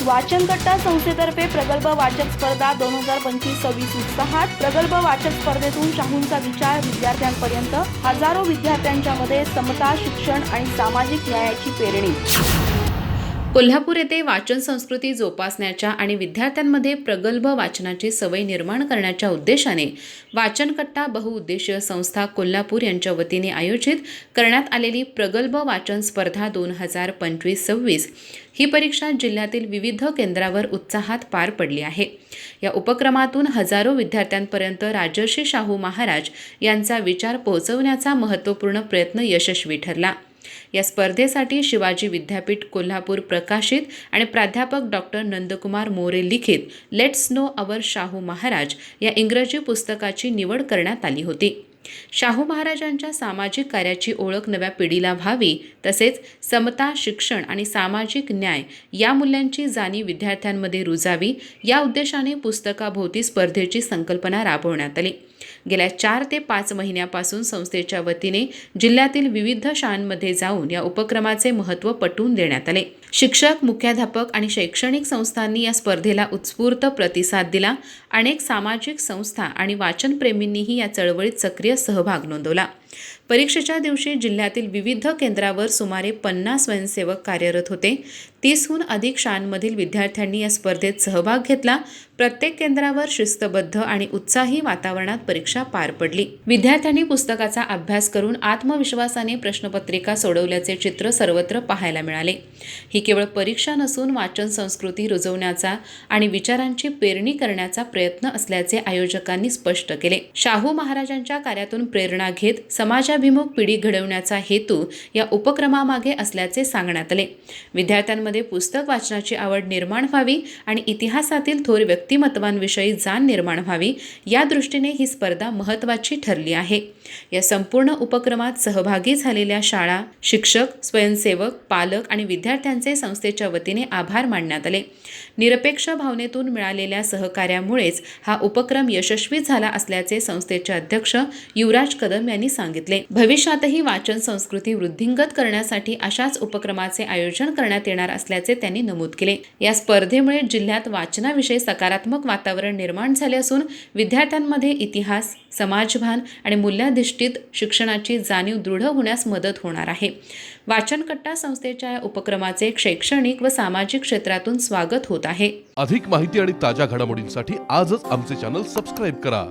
वाचनकट्टा संस्थेतर्फे प्रगल्भ वाचक स्पर्धा 2025-26 उत्साहात। प्रगल्भ वाचक स्पर्धेतून शाहूंचा विचार विद्यार्थ्यांपर्यंत, हजारो विद्यार्थ्यांच्या मध्ये समता, शिक्षण आणि सामाजिक न्यायाची पेरणी। कोल्हापूर येथे वाचन संस्कृती जोपासण्याच्या आणि विद्यार्थ्यांमध्ये प्रगल्भ वाचनाची सवय निर्माण करण्याच्या उद्देशाने वाचनकट्टा बहुउद्देशीय संस्था कोल्हापूर यांच्या वतीने आयोजित करण्यात आलेली प्रगल्भ वाचन स्पर्धा 2025-26 ही परीक्षा जिल्ह्यातील विविध केंद्रावर उत्साहात पार पडली आहे। या उपक्रमातून हजारो विद्यार्थ्यांपर्यंत राजर्षी शाहू महाराज यांचा विचार पोहोचवण्याचा महत्त्वपूर्ण प्रयत्न यशस्वी ठरला। या स्पर्धेसाठी शिवाजी विद्यापीठ कोल्हापूर प्रकाशित आणि प्राध्यापक डॉक्टर नंदकुमार मोरे लिखित let's know our Shahu Maharaj या इंग्रजी पुस्तकाची निवड करण्यात आली होती। शाहू महाराजांच्या सामाजिक कार्याची ओळख नव्या पिढीला व्हावी, तसेच समता, शिक्षण आणि सामाजिक न्याय या मूल्यांची जाणीव विद्यार्थ्यांमध्ये रुजावी या उद्देशाने पुस्तकाभोवती स्पर्धेची संकल्पना राबवण्यात आली। गेल्या 4 ते 5 महिन्यापासून संस्थेच्या वतीने जिल्ह्यातील विविध शाळांमध्ये जाऊन या उपक्रमाचे महत्त्व पटवून देण्यात आले। शिक्षक, मुख्याध्यापक आणि शैक्षणिक संस्थांनी या स्पर्धेला उत्स्फूर्त प्रतिसाद दिला। अनेक सामाजिक संस्था आणि वाचनप्रेमींनीही या चळवळीत सक्रिय सहभाग नोंदवला। परीक्षेच्या दिवशी जिल्ह्यातील विविध केंद्रावर सुमारे 50 स्वयंसेवक कार्यरत होते। 30हून अधिक शाळांमधील विद्यार्थ्यांनी या स्पर्धेत सहभाग घेतला। प्रत्येक केंद्रावर शिस्तबद्ध आणि उत्साही वातावरणात परीक्षा पार पडली। विद्यार्थ्यांनी पुस्तकाचा अभ्यास करून आत्मविश्वासाने प्रश्नपत्रिका सोडवल्याचे चित्र सर्वत्र पाहायला मिळाले। ही केवळ परीक्षा नसून वाचन संस्कृती रुजवण्याचा आणि विचारांची पेरणी करण्याचा प्रयत्न असल्याचे आयोजकांनी स्पष्ट केले। शाहू महाराजांच्या कार्यातून प्रेरणा घेत समाजाभिमुख पिढी घडवण्याचा हेतू या उपक्रमामागे असल्याचे सांगण्यात आले। विद्यार्थ्यांमध्ये पुस्तक वाचनाची आवड निर्माण व्हावी आणि इतिहासातील थोर व्यक्तिमत्वांविषयी जाण निर्माण व्हावी या दृष्टीने ही स्पर्धा महत्त्वाची ठरली आहे। या संपूर्ण उपक्रमात सहभागी झालेल्या शाळा, शिक्षक, स्वयंसेवक, पालक आणि विद्यार्थ्यांचे संस्थेच्या वतीने आभार मानण्यात आले। निरपेक्ष भावनेतून मिळालेल्या सहकार्यामुळेच हा उपक्रम यशस्वी झाला असल्याचे संस्थेचे अध्यक्ष युवराज कदम यांनी सांगितले। भविष्यातही वाचन संस्कृती वृद्धिंगत करण्यासाठी अशाच उपक्रमाचे आयोजन करण्यात येणार असल्याचे त्यांनी नमूद केले। या स्पर्धेमुळे जिल्ह्यात वाचनाविषयी सकारात्मक वातावरण निर्माण झाले असून विद्यार्थ्यांमध्ये इतिहास, समाजभान आणि मूल्याधिष्ठित शिक्षणाची जाणीव दृढ होण्यास मदत होणार आहे। वाचनकट्टा संस्थेच्या या उपक्रमाचे शैक्षणिक व सामाजिक क्षेत्रातून स्वागत होत आहे। अधिक माहिती आणि ताज्या घडामोडींसाठी आजच आमचे चॅनल सबस्क्राइब करा।